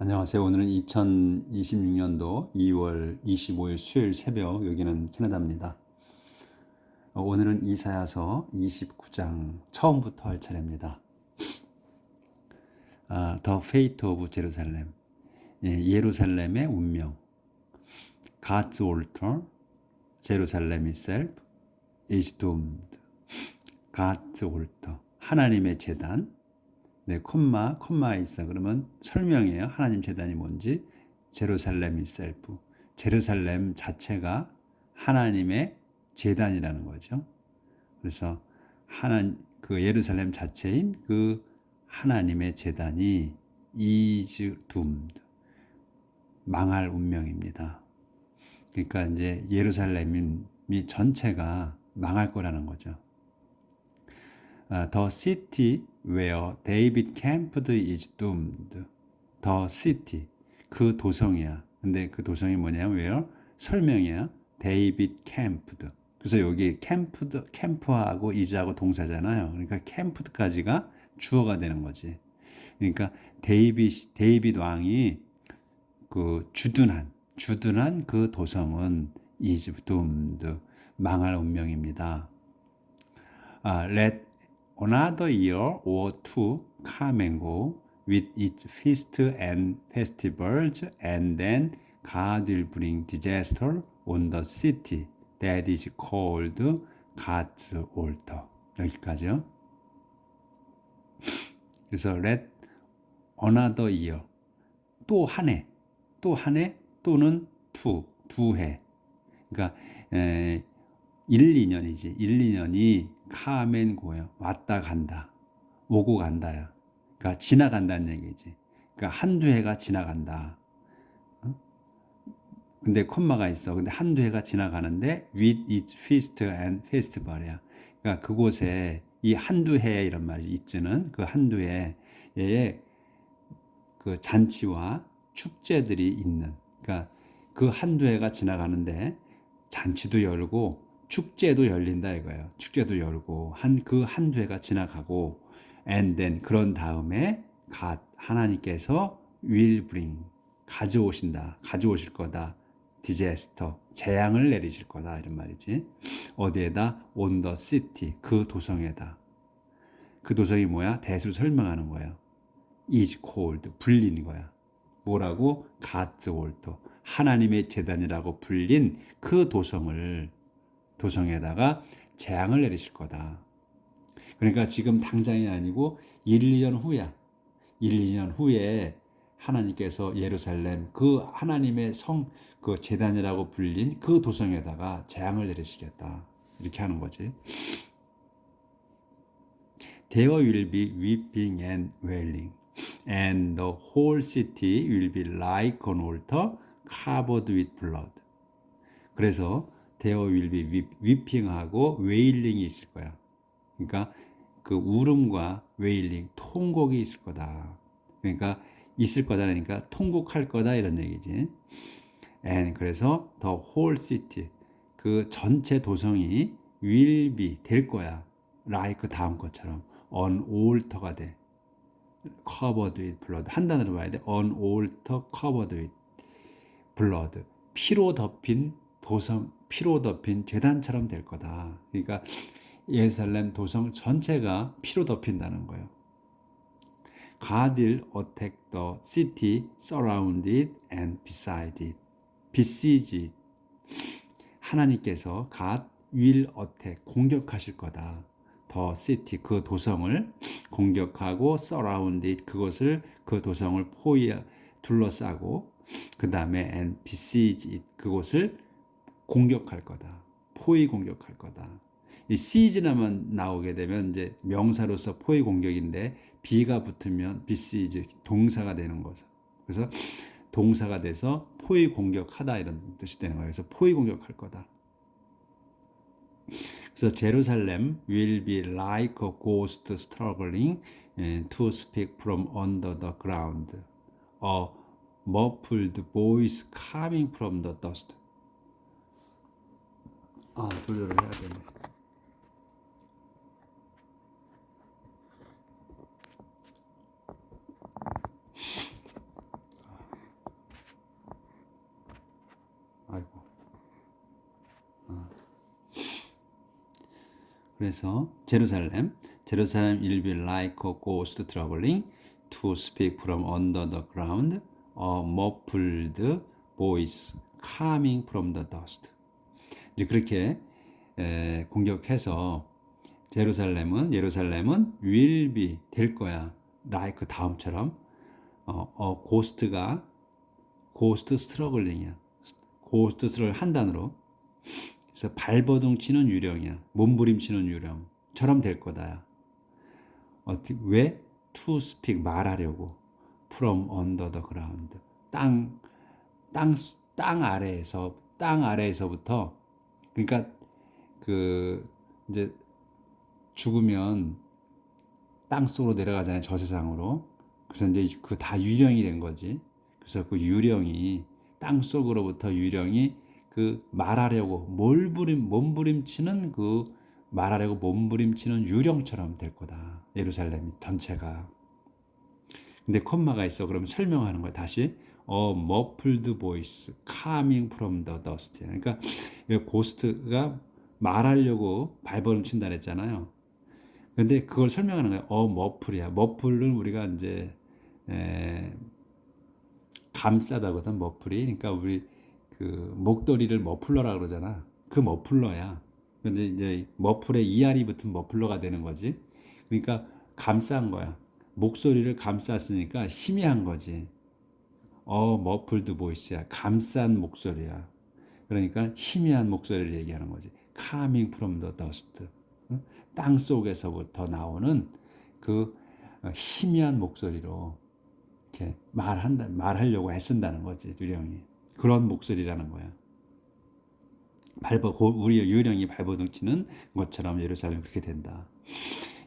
안녕하세요. 오늘은 2026년도 2월 25일 수요일 새벽, 여기는 캐나다입니다. 오늘은 이사야서 29장 처음부터 할 차례입니다. The Fate of Jerusalem, 예루살렘의 운명. God's altar, Jerusalem itself is doomed. God's altar, 하나님의 제단. 네, 콤마 있어. 그러면 설명이에요. 하나님 제단이 뭔지. 제루살렘 itself, 제루살렘 자체가 하나님의 제단이라는 거죠. 그래서 그 예루살렘 자체인 그 하나님의 제단이 is doomed, 망할 운명입니다. 그러니까 이제 예루살렘이 전체가 망할 거라는 거죠. The city where David camped is doomed. The city, 그 도성이야. 근데 그 도성이 뭐냐면 where, 설명이야. David camped. 그래서 여기 캠프하고 is하고 동사잖아요. 그러니까 캠프드까지가 주어가 되는 거지. 그러니까 데이빗 왕이 그 주둔한 그 도성은 is doomed, 망할 운명입니다. Let another year or two come and go with its feasts and festivals, and then God will bring disaster on the city that is called God's altar. 여기까지요. 그래서 let another year, 또 한 해, 또는 두 해. 그러니까 1, 2년이지. 1, 2년이 카멘 고요. 왔다 간다. 오고 간다야. 그러니까 지나간다는 얘기지. 그러니까 한두 해가 지나간다. 근데 콤마가 있어. 근데 한두 해가 지나가는데 with its feast and festival이야. 그러니까 그곳에 이 한두 해 이런 말이 있지는 그 한두 해에 그 잔치와 축제들이 있는. 그러니까 그 한두 해가 지나가는데 잔치도 열고 축제도 열린다 이거예요. 축제도 열고 그 한두 해가 지나가고 and then, 그런 다음에 God, 하나님께서 will bring, 가져오실 거다. disaster, 재앙을 내리실 거다 이런 말이지. 어디에다? on the city, 그 도성에다. 그 도성이 뭐야? 대수 설명하는 거예요. is called, 불린 거야. 뭐라고? God's altar, 하나님의 제단이라고 불린 그 도성에다가 재앙을 내리실 거다. 그러니까 지금 당장이 아니고 1, 2년 후야. 1, 2년 후에 하나님께서 예루살렘, 그 하나님의 그 제단이라고 불린 그 도성에다가 재앙을 내리시겠다. 이렇게 하는 거지. There will be weeping and wailing, and the whole city will be like an altar covered with blood. 그래서 there will be weeping하고 wailing이 있을 거야. 그러니까 그 울음과 웨일링, 통곡이 있을 거다. 그러니까 있을 거다라니까 통곡할 거다 이런 얘기지. And 그래서 the whole city, 그 전체 도성이 will be, 될 거야. like 다음 것처럼 on altar가 돼. covered with blood. 한 단어로 봐야 돼. on altar covered with blood. 피로 덮인 도성, 피로 덮인 제단처럼 될 거다. 그러니까 예루살렘 도성 전체가 피로 덮인다는 거예요. God will attack the city, surround it and besiege it. besiege it. 하나님께서 God will attack, 공격하실 거다. The city, 그 도성을 공격하고 surround it, 그 도성을 둘러싸고 그 다음에 and besiege it, 그곳을 공격할 거다. 포위 공격할 거다. 이 시즈나만 나오게 되면 이제 명사로서 포위 공격인데 비가 붙으면 besiege, 동사가 되는 거죠. 그래서 동사가 돼서 포위 공격하다 이런 뜻이 되는 거예요. 그래서 포위 공격할 거다. 그래서 Jerusalem will be like a ghost struggling to speak from under the ground, a muffled voice coming from the dust. 돌려를 해야 되네. 그래서 제루살렘 will be like a ghost traveling to speak from under the ground, a muffled voice coming from the dust. 이제 그렇게 공격해서 예루살렘은 will be 될 거야. like 다음처럼 고스트가 고스트 스트러글링이야. 고스트 스트러글 한 단어로. 그래서 발버둥 치는 유령이야. 몸부림치는 유령처럼 될 거다. 왜? To speak 말하려고. From under the ground. 땅 아래에서부터 그러니까 이제 죽으면 땅 속으로 내려가잖아요. 저 세상으로. 그래서 이제 그 다 유령이 된 거지. 그래서 그 유령이 땅 속으로부터 유령이 말하려고 몸부림치는 말하려고 몸부림치는 유령처럼 될 거다. 예루살렘 전체가. 근데 콤마가 있어. 그러면 설명하는 거야. 다시 a muffled voice coming from the dust. 그러니까 고스트가 말하려고 발버둥친다 그랬잖아요. 근데 그걸 설명하는 거예요. 머플이야. 머플은 우리가 이제 감싸다거든. 머플이. 그러니까 우리 목도리를 머플러라 그러잖아. 그 머플러야. 근데 이제 머플에 ER이 붙은 머플러가 되는 거지. 그러니까 감싼 거야. 목소리를 감쌌으니까 희미한 거지. 머플드 보이스야. 감싼 목소리야. 그러니까 희미한 목소리를 얘기하는 거지. Coming from the dust. 땅 속에서부터 나오는 희미한 목소리로 이렇게 말하려고 애쓴다는 거지, 유령이. 그런 목소리라는 거야. 우리 유령이 발버둥 치는 것처럼 예루살렘 그렇게 된다.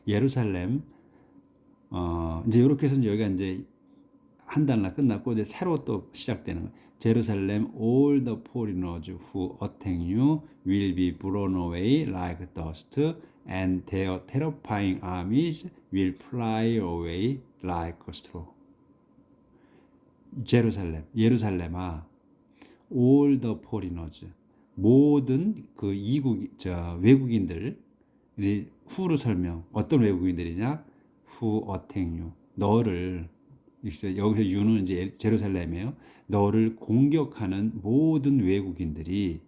예루살렘, 이제 이렇게 해서 여기가 이제 한 달나 끝났고, 이제 새로 또 시작되는 거야. Jerusalem, all the foreigners who attack you will be blown away like dust, and their terrifying armies will fly away like a straw. 예루살렘아, all the foreigners, 모든 외국인들, who로 설명, 어떤 외국인들이냐? who attack you, 너를, 여기서 you는 이제 제루살렘이에요. 너를 공격하는 모든 외국인들이,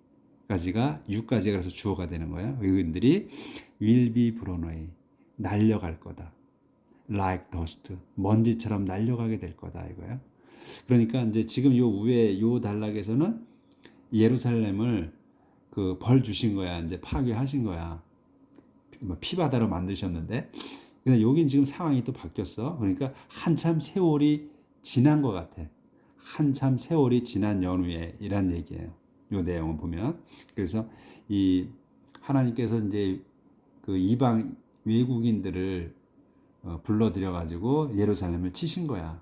까지가 6까지가 그래서 주어가 되는 거야. 외국인들이 will be blown away, 날려갈 거다. like dust, 먼지처럼 날려가게 될 거다 이거야. 그러니까 이제 지금 요 위에 요 단락에서는 예루살렘을 벌 주신 거야. 이제 파괴하신 거야. 피바다로 만드셨는데, 근데 여긴 지금 상황이 또 바뀌었어. 그러니까 한참 세월이 지난 것 같아. 한참 세월이 지난 연후에 이란 얘기예요. 이 내용을 보면. 그래서 이 하나님께서 이제 이방 외국인들을 불러들여 가지고 예루살렘을 치신 거야.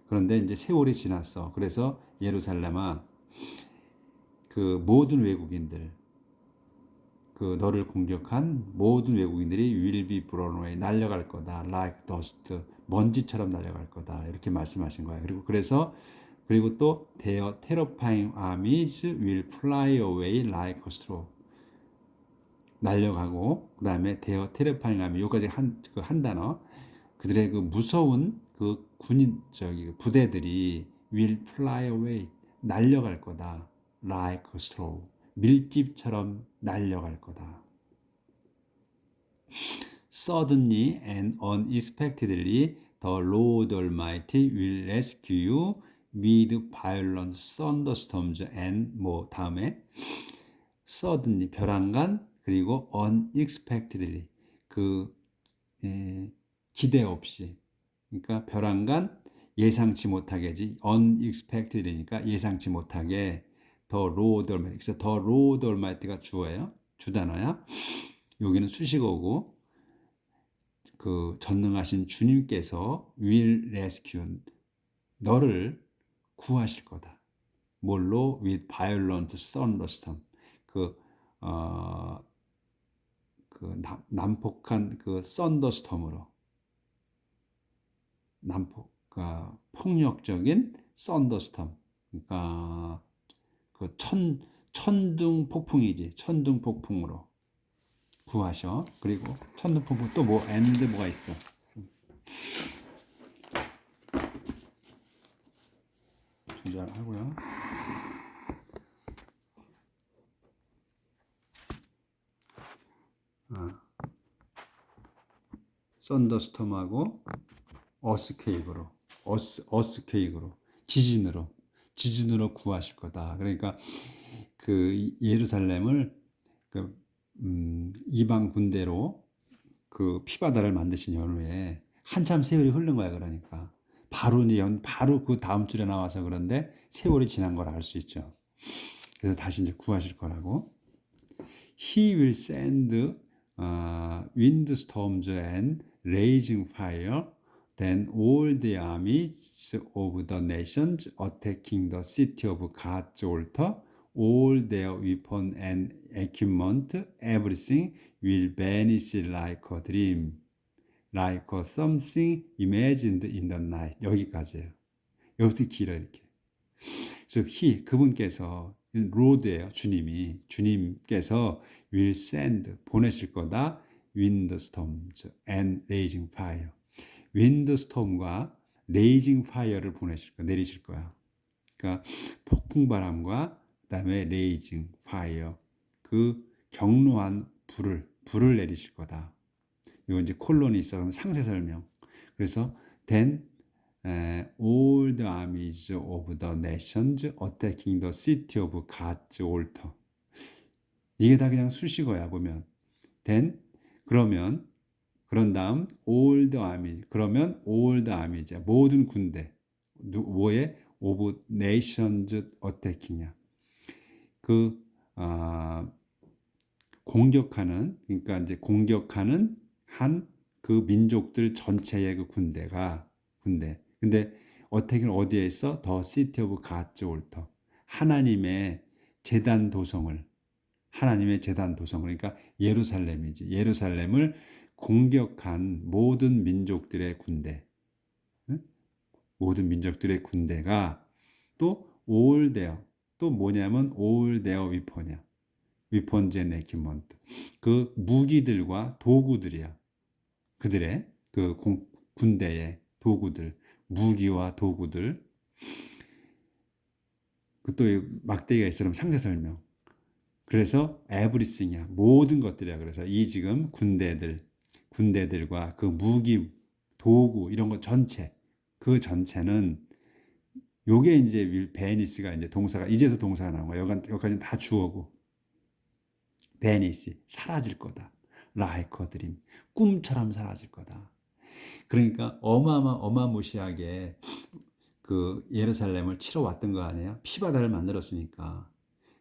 그런데 이제 세월이 지났어. 그래서 예루살렘아, 모든 외국인들, 너를 공격한 모든 외국인들이 will be blown away, 날려갈 거다. like dust, 먼지처럼 날려갈 거다. 이렇게 말씀하신 거예요. 그리고 또 their terrifying armies will fly away like a straw. 날려가고, 그 다음에 their terrifying army, 여기까지 한 단어. 그들의 무서운 부대들이 will fly away, 날려갈 거다. like a straw, 밀집처럼 날려갈 거다. Suddenly and unexpectedly, the Lord Almighty will rescue you with violent thunderstorms and 다음에 suddenly, 벼랑간, 그리고 unexpectedly, 기대 없이. 그러니까 벼랑간, 예상치 못하게지. unexpected니까 예상치 못하게. The Lord Almighty. 그래서 The Lord Almighty가 주어예요. 주단어야. 여기는 수식어고, 전능하신 주님께서 will rescue, 너를 구하실 거다. 뭘로? with violent thunderstorm. 난폭한 thunderstorm으로. 폭력적인 thunderstorm. 그러니까 천둥 폭풍이지. 천둥 폭풍으로. 구하셔. 그리고 첫눈포부 또 뭐 and 뭐가 있어? 조절하고요. 썬더스톰하고 어스케이크로 어스케이크로 지진으로 구하실 거다. 그러니까 그 예루살렘을 그 이방 군대로 그 피바다를 만드신 연후에 한참 세월이 흐른 거야. 그러니까 바로 그 다음 줄에 나와서 그런데 세월이 지난 걸 알 수 있죠. 그래서 다시 이제 구하실 거라고. He will send windstorms and raging fire. Then all the armies of the nations attacking the city of God's altar, all their weapons and equipment, everything will vanish like a dream, like something imagined in the night. 여기까지예요. 여기부터 길어 이렇게. 그래서 그분께서 로드예요. 주님께서 will send 보내실 거다. windstorms and raging fire. windstorm과 raging fire를 내리실 거야. 그러니까 폭풍바람과 그다음에 raging fire 그 경로한 불을 내리실 거다. 이거 이제 콜론이 있어. 그럼 상세 설명. 그래서 then all the armies of the nations attacking the city of God's altar. 이게 다 그냥 수식어야 보면. then 그런 다음 all the armies. 그러면 all the armies. 모든 군대. 뭐에 of nations attacking이야. 공격하는 그러니까 이제 공격하는 한 그 민족들 전체의 그 군대. 근데 어택은 어디에 있어? 더 시티 오브 갓즈 올터. 하나님의 제단 도성을 그러니까 예루살렘이지. 예루살렘을 공격한 모든 민족들의 군대. 응? 모든 민족들의 군대가 또 all their 또 뭐냐면 all their weapon이야. weapons and equipment. 그 무기들과 도구들이야. 그들의 그 군대의 도구들. 무기와 도구들. 그 또 막대기가 있으면 상세 설명. 그래서 everything이야. 모든 것들이야. 그래서 이 지금 군대들과 그 무기, 도구 이런 거 전체 그 전체는 요게 이제 베니스가 이제 동사가 이제서 동사가 나온 거야. 여기까지는 다 주어고. 베니스 사라질 거다. like a dream 꿈처럼 사라질 거다. 그러니까 어마무시하게 그 예루살렘을 치러 왔던 거 아니에요? 피바다를 만들었으니까.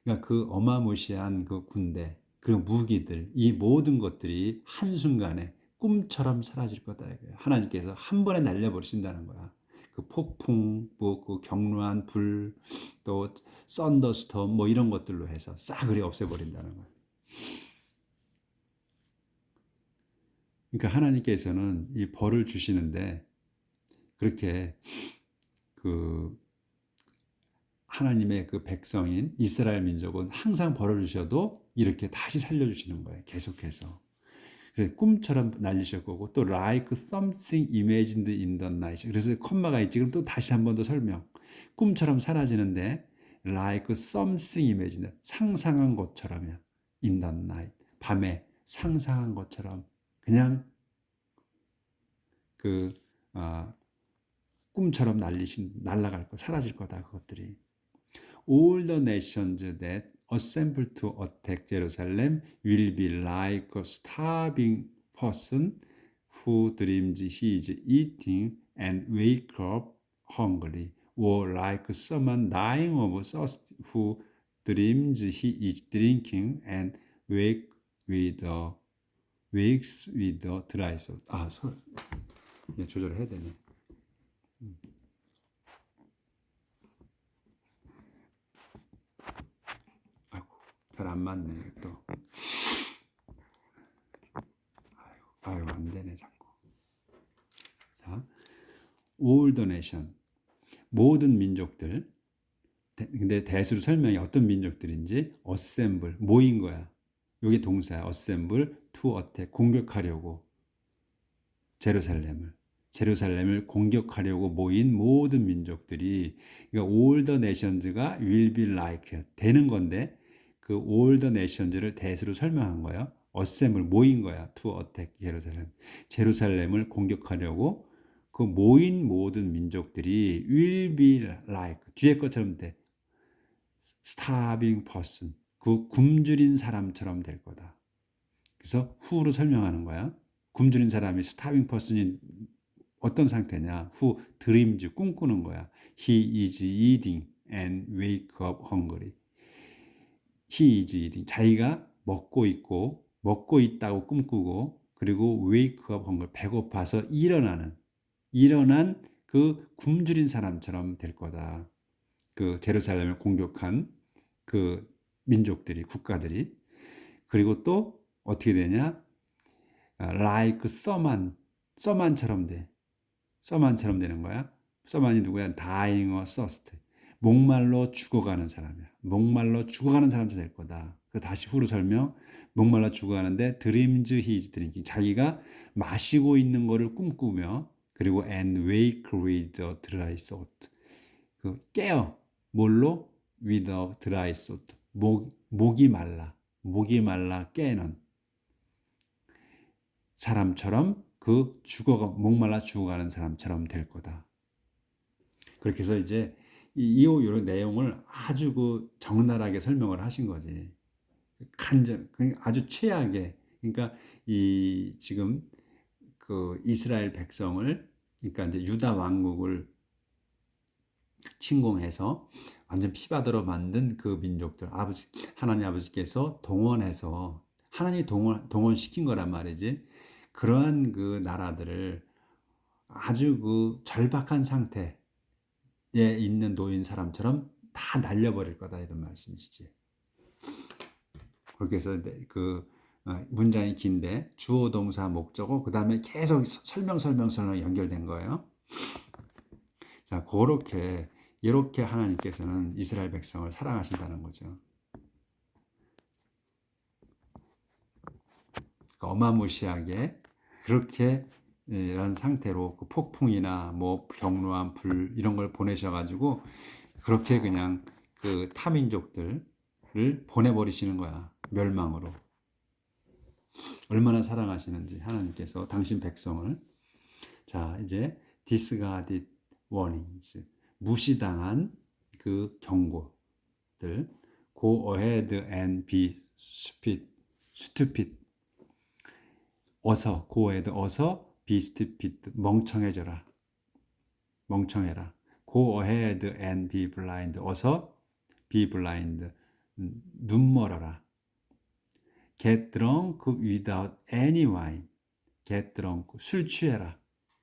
그러니까 그 어마무시한 그 군대, 그 무기들, 이 모든 것들이 한순간에 꿈처럼 사라질 거다. 하나님께서 한 번에 날려버리신다는 거야. 그 폭풍, 그 경로한 불, 또 썬더스톰 뭐 이런 것들로 해서 싸그리 없애버린다는 거야. 그러니까 하나님께서는 이 벌을 주시는데 그렇게 그 하나님의 그 백성인 이스라엘 민족은 항상 벌을 주셔도 이렇게 다시 살려주시는 거예요. 계속해서. 그래서 꿈처럼 날리실 거고 또 like something imagined in the night. 그래서 콤마가 있지. 그럼 또 다시 한 번 더 설명. 꿈처럼 사라지는데 like something imagined 상상한 것처럼이야. in the night. 밤에 상상한 것처럼 그냥 꿈처럼 날아갈 거 사라질 거다 그것들이. All the nations that assemble to attack Jerusalem will be like a starving person who dreams he is eating and wake up hungry, or like someone dying of thirst who dreams he is drinking and wakes with a dry throat. 조절해야 되네. 잘 안 맞네 또. 안 되네 자꾸. 자, all the nation 모든 민족들. 근데 대수로 설명이 어떤 민족들인지 assemble 모인 거야. 이게 동사야. assemble, to attack. 공격하려고. 제루살렘을 공격하려고 모인 모든 민족들이, 그러니까 all the nations가 will be like 되는 건데, 그 all the nations를 대수로 설명한 거예요. assemble 모인 거야. to attack 제루살렘을 공격하려고 그 모인 모든 민족들이 will be like 뒤에 것처럼 돼. starving person 그 굶주린 사람처럼 될 거다. 그래서 who로 설명하는 거야. 굶주린 사람이 starving person이 어떤 상태냐? who dreams 꿈꾸는 거야. He is eating and wake up hungry. He is eating 자기가 먹고 있다고 꿈꾸고 그리고 wake up hungry 배고파서 일어난 그 굶주린 사람처럼 될 거다. 그 제루살렘을 공격한 그 민족들이 국가들이 그리고 또 어떻게 되냐? like 써만처럼 돼. 써만처럼 되는 거야. 써만이 누구야? dying or thirst. 목말라 죽어가는 사람이야. 목말라 죽어가는 사람도 될 거다. 그 다시 후로 설명. 목말라 죽어가는데 dreams he is drinking. 자기가 마시고 있는 거를 꿈꾸며 그리고 and wake with a dry throat. 그 깨어. 뭘로? with a dry throat. 목이 말라 깨는 사람처럼 그 목말라 죽어가는 사람처럼 될 거다. 그렇게 해서 이제 이런 내용을 아주 그 적나라하게 설명을 하신 거지. 아주 최악의, 그러니까 이 지금 그 이스라엘 백성을, 그러니까 이제 유다 왕국을 침공해서 완전 피바다로 만든 그 민족들, 하나님 아버지께서 동원해서 하나님이 동원시킨 거란 말이지. 그러한 그 나라들을 아주 그 절박한 상태에 있는 노인 사람처럼 다 날려버릴 거다 이런 말씀이시지. 그렇게 해서 그 문장이 긴데 주어 동사 목적어 그 다음에 계속 설명 연결된 거예요. 자, 이렇게 하나님께서는 이스라엘 백성을 사랑하신다는 거죠. 그러니까 어마무시하게 그렇게 이런 상태로 그 폭풍이나 뭐 경로한 불 이런 걸 보내셔가지고 그렇게 그냥 그 타민족들을 보내버리시는 거야. 멸망으로. 얼마나 사랑하시는지 하나님께서 당신 백성을. 자, 이제 discarded warnings 무시당한 그 경고들. Go ahead and be stupid. go ahead 어서 be stupid 멍청해라. Go ahead and be blind 어서 be blind 눈 멀어라. Get drunk without any wine. Get drunk 술 취해라.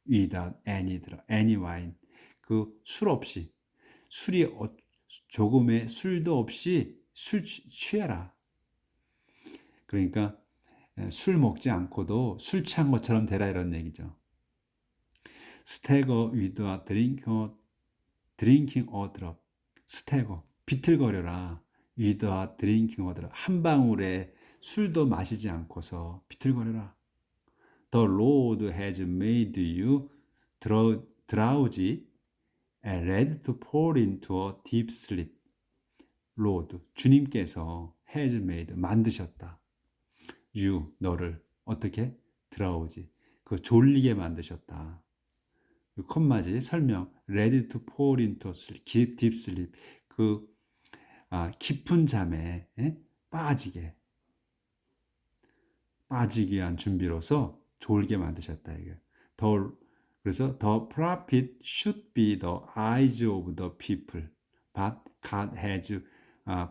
without any wine 그 술 없이 조금의 술도 없이 술 취해라. 그러니까 술 먹지 않고도 술 취한 것처럼 되라 이런 얘기죠. Stagger without drinking a drop. Stagger 비틀거려라. without drinking a drop 한 방울의 술도 마시지 않고서 비틀거려라. The Lord has made you drowsy and ready to fall into a deep sleep. Lord, 주님께서 has made, 만드셨다. You, 너를 어떻게? drowsy, 그 졸리게 만드셨다. 콤마지 설명, ready to fall into sleep, deep sleep, 그 깊은 잠에 빠지게 위한 준비로서 졸게 만드셨다. 이게. 그래서 the prophet should be the eyes of the people, but God has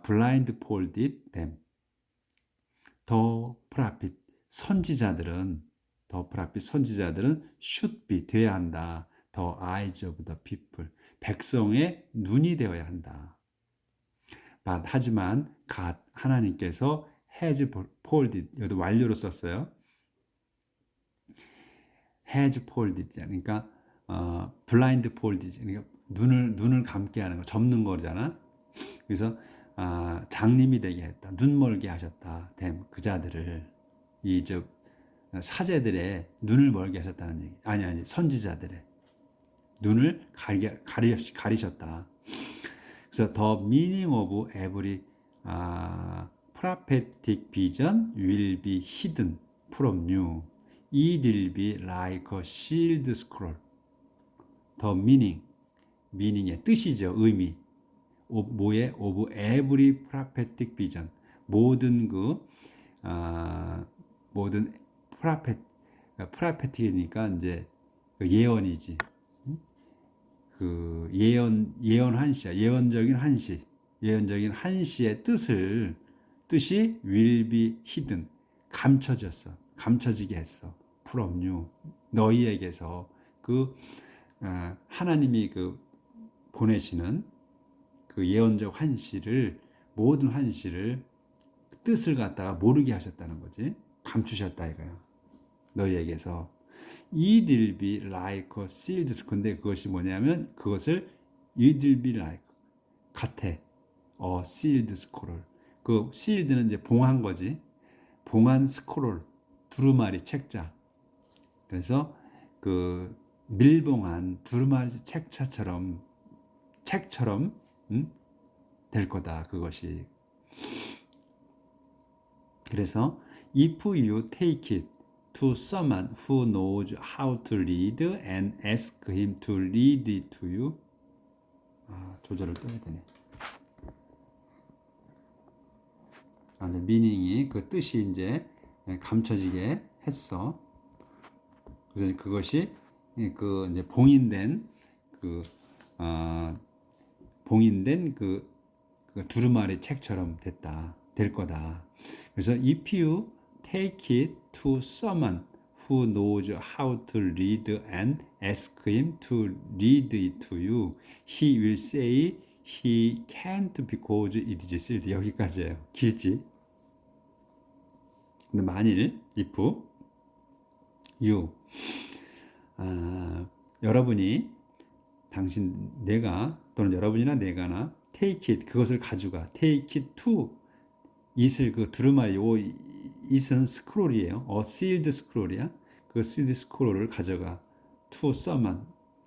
blindfolded them. The prophet 선지자들은 should be 돼야 한다. The eyes of the people 백성의 눈이 되어야 한다. But 하지만 God 하나님께서 has folded 여기도 완료로 썼어요. has folded 그러니까 blindfolded 그러니까 눈을 감게 하는 거 접는 거잖아. 그래서 장님이 되게 했다. 눈 멀게 하셨다. 됨 그 자들을 이 저 사제들의 눈을 멀게 하셨다는 얘기. 아니 선지자들의 눈을 가리셨다. 그래서 the meaning of every prophetic vision will be hidden from you. It will be like a sealed scroll. The meaning의 뜻이죠. 의미. 뭐의 of every prophetic vision. 모든 모든 prophetic이니까 이제 예언이지. 그 예언 한시야. 예언적인 한시의 뜻이 will be hidden. 감춰지게 했어. from you. 너희에게서 하나님이 보내시는 그 예언적 모든 한시를 뜻을 갖다가 모르게 하셨다는 거지. 감추셨다 이거야. 너희에게서. It will be like a sealed scroll. 근데 그것이 뭐냐면 그것을 it will be like 같아. sealed scroll. 그 sealed는 이제 봉한 거지. 봉한 스크롤. 두루마리 책자. 그래서 밀봉한 두루마리 책처럼 될 거다. 그것이. 그래서 if you take it to someone who knows how to read and ask him to read it to you. 조절을 또 해야 되네. 미닝이 그 뜻이 이제 감춰지게 했어. 그래서 그것이 이제 봉인된 두루마리 책처럼 될 거다. 그래서 if you take it to someone who knows how to read and ask him to read it to you, he will say he can't because it is sealed. 여기까지예요. 길지? 근데 만일 if you 여러분이 내가 또는 여러분이나 내가나 take it 그것을 가져가 take it to it을 두루마리 it은 스크롤이에요. sealed scroll이야. 그 sealed scroll을 가져가 to someone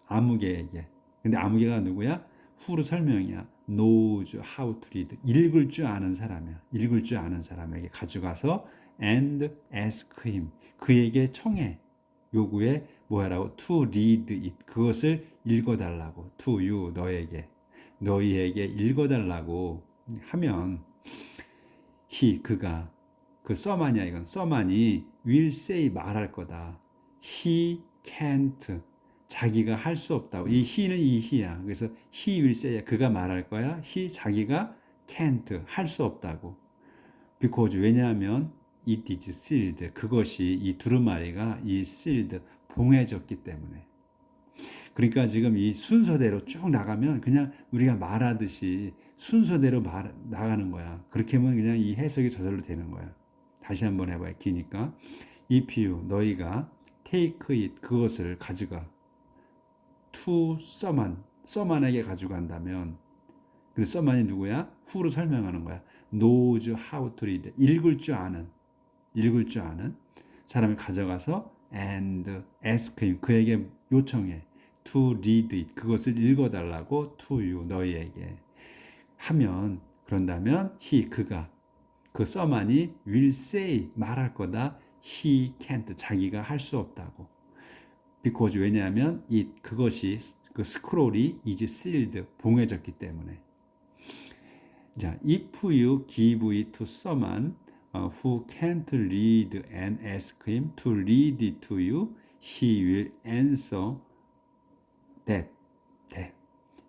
아무개에게. 근데 아무개가 누구야? who로 설명이야. knows how to read 읽을 줄 아는 사람이야. 읽을 줄 아는 사람에게 가져가서 and ask him 그에게 청해 요구해 뭐하라고 to read it 그것을 읽어달라고 to you 너희에게 읽어달라고 하면 그가 써만이야 이건 써만이 will say 말할 거다 he can't 자기가 할 수 없다고 이 he는 이 he야 그래서 he will say 그가 말할 거야 자기가 can't 할 수 없다고 because 왜냐하면 it is sealed 그것이 이 두루마리가 이 sealed 봉해졌기 때문에 그러니까 지금 이 순서대로 쭉 나가면 그냥 우리가 말하듯이 순서대로 나가는 거야. 그렇게 하면 그냥 이 해석이 저절로 되는 거야. 다시 한번 해봐요. 기니까 if you 너희가 take it 그것을 가져가 to someone에게 가져간다면 근데 someone이 누구야? who로 설명하는 거야. knows how to read 읽을 줄 아는 사람을 가져가서 and ask him 그에게 요청해 to read it 그것을 읽어달라고 to you 너희에게 하면 그런다면 그가 써만이 will say 말할 거다 he can't 자기가 할 수 없다고 because 왜냐하면 그것이 스크롤이 is sealed 봉해졌기 때문에 자 if you give it to someone who can't read and ask him to read it to you he will answer that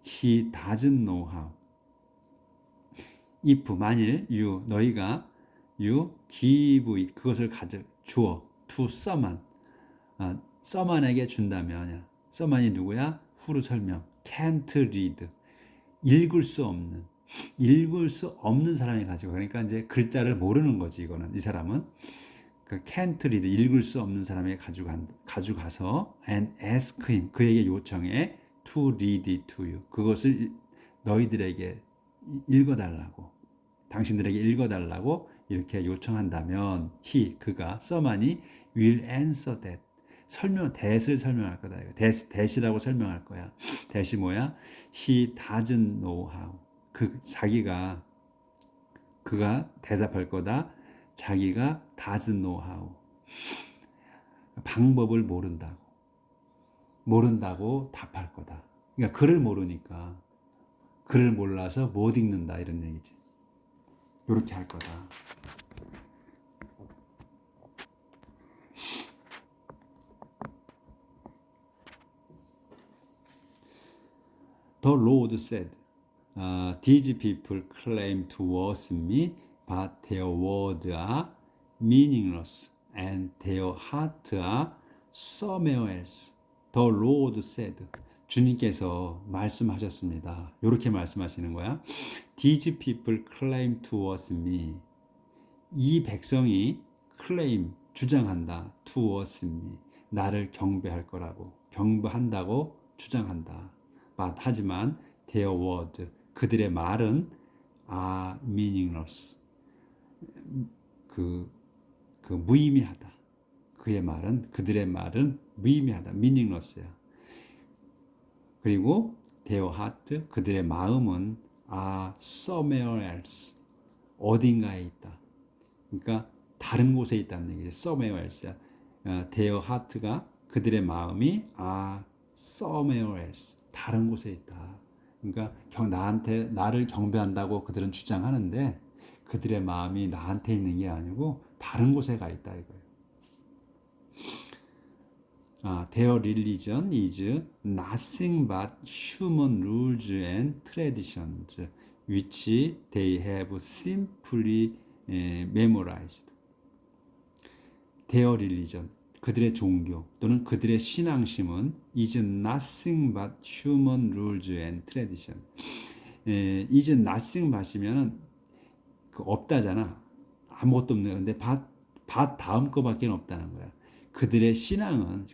he doesn't know how. if 만일 너희가 give it 그것을 주어 to someone someone에게 준다면 someone이 누구야? who로 설명 can't read 읽을 수 없는 사람이 가지고 그러니까 이제 글자를 모르는 거지 이거는 이 사람은 can't read 읽을 수 없는 사람에게 가져가서 and ask him 그에게 요청해 to read it to you 그것을 너희들에게 읽어달라고 당신들에게 읽어달라고 이렇게 요청한다면 그가 someone이 will answer that. that을 설명할 거다. that이라고 설명할 거야. that이 뭐야? He doesn't know how. 그가 대답할 거다. 자기가 doesn't know how. 방법을 모른다고 답할 거다. 그러니까 글을 모르니까 글을 몰라서 못 읽는다 이런 얘기지. 이렇게 할 거다. The Lord said, These people claim to worship me, but their words are meaningless and their hearts are somewhere else. The Lord said, 주님께서 말씀하셨습니다. 이렇게 말씀하시는 거야. These people claim to worship me. 이 백성이 claim, 주장한다. To worship me. 나를 경배할 거라고. 경배한다고 주장한다. 하지만 their word, 그들의 말은 are meaningless. 무의미하다. 그들의 말은 무의미하다. meaningless야. 그리고 their heart, 그들의 마음은 are somewhere else. 어딘가에 있다. 그러니까 다른 곳에 있다는 얘기죠. somewhere else야. their heart가 그들의 마음이 are somewhere else. 다른 곳에 있다. 그러니까 나를 경배한다고 그들은 주장하는데 그들의 마음이 나한테 있는 게 아니고 다른 곳에 가 있다 이거예요. Their religion is nothing but human rules and traditions which they have simply memorized. Their religion, 그들의 종교 또는 그들의 신앙심은 is nothing but human rules and tradition. is nothing but이면은 없다잖아. 아무것도 없는 건데 but 다음 거밖에 없다는 거야. 그들의 신앙심은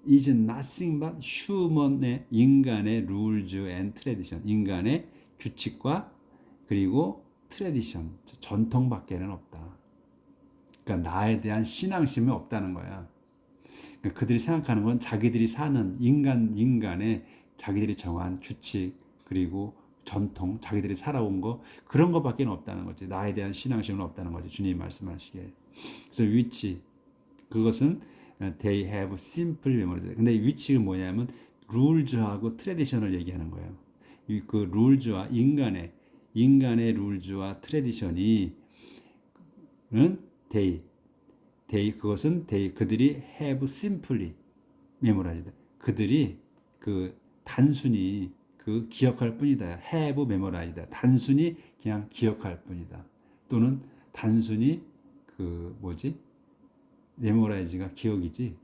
is nothing but 인간의 rules and tradition. 인간의 규칙과 그리고 tradition, 전통밖에는 없다. 그러니까 나에 대한 신앙심이 없다는 거야. 그러니까 그들이 생각하는 건 자기들이 사는 인간의 자기들이 정한 규칙 그리고 전통, 자기들이 살아온 거 그런 것밖에 없다는 거지. 나에 대한 신앙심은 없다는 거지. 주님이 말씀하시기에. 그래서 그것은 they have simple memories. 근데 위치가 뭐냐면 rules하고 tradition을 얘기하는 거예요. 그 rules와 인간의 rules와 tradition이 그들이 have simply memorized. 그들이 단순히 기억할 뿐이다. have memorized. 단순히 그냥 기억할 뿐이다. 또는 단순히 memorize가 기억이지.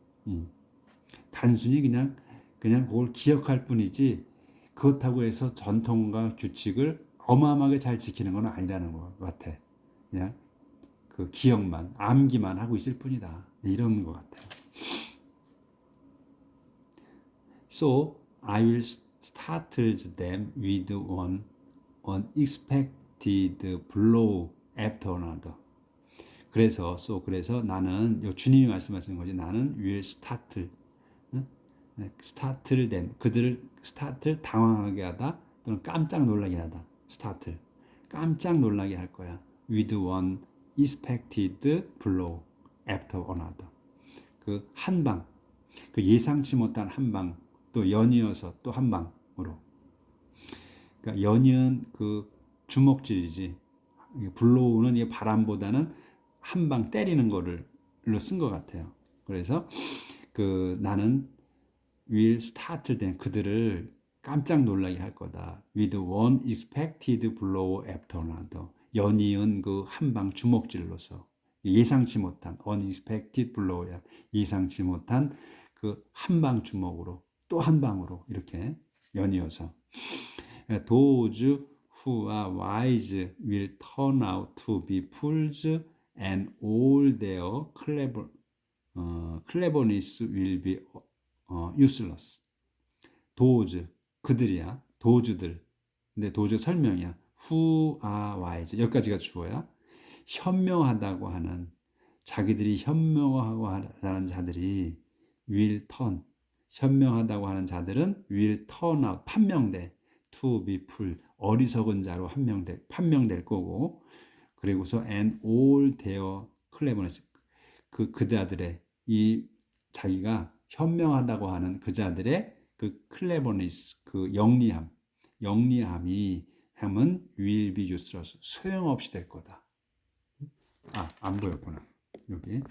단순히 그냥 그걸 기억할 뿐이지. 그렇다고 해서 전통과 규칙을 어마어마하게 잘 지키는 건 아니라는 것 같아. 그냥 기억만, 암기만 하고 있을 뿐이다. 이런 것 같아요. So I will startle them with one unexpected blow after another. 그래서 나는 주님이 말씀하시는 거지. 나는 will startle them. 그들을 당황하게 하다 또는 깜짝 놀라게 하다. 깜짝 놀라게 할 거야. with one expected blow after another. 한 방, 예상치 못한 한 방, 또 연이어서 또 한 방으로. 그러니까 연이은 주먹질이지. 블로우는 이 바람보다는 한 방 때리는 거를 쓴 것 같아요. 그래서 나는 will start them, 그들을 깜짝 놀라게 할 거다. with one expected blow after another. 연이은 한 방 주먹질로서 예상치 못한 unexpected blow야. 예상치 못한 한 방 주먹으로 또 한 방으로 이렇게 연이어서 those who are wise will turn out to be fools and all their cleverness will be useless. those 그들이야. does들. 근데 those 설명이야. who are wise. 여기까지가 주어야. 현명하다고 하는 자기들이 현명하고 하는 자들이 will turn. 현명하다고 하는 자들은 will turn out. 판명돼. to be fool. 어리석은 자로 판명될 거고. 그리고서 and all their cleverness. 그자들의 이 자기가 현명하다고 하는 그자들의 그 cleverness, 그 영리함이 함은 will be useless. 소용없이 될 거다. 안 보였구나. 여기.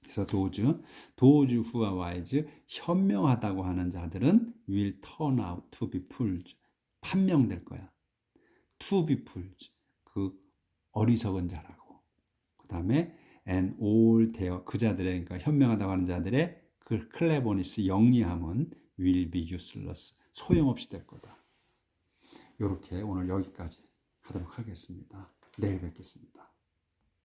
그래서 those who are wise, 현명하다고 하는 자들은 will turn out to be fools. 판명될 거야. to be fools. 그 어리석은 자라고. 그 다음에 and all their 그자들의 그러니까 현명하다고 하는 자들의 그 cleverness, 영리함은 will be useless. 소용없이 될 거다. 이렇게 오늘 여기까지 하도록 하겠습니다. 내일 뵙겠습니다.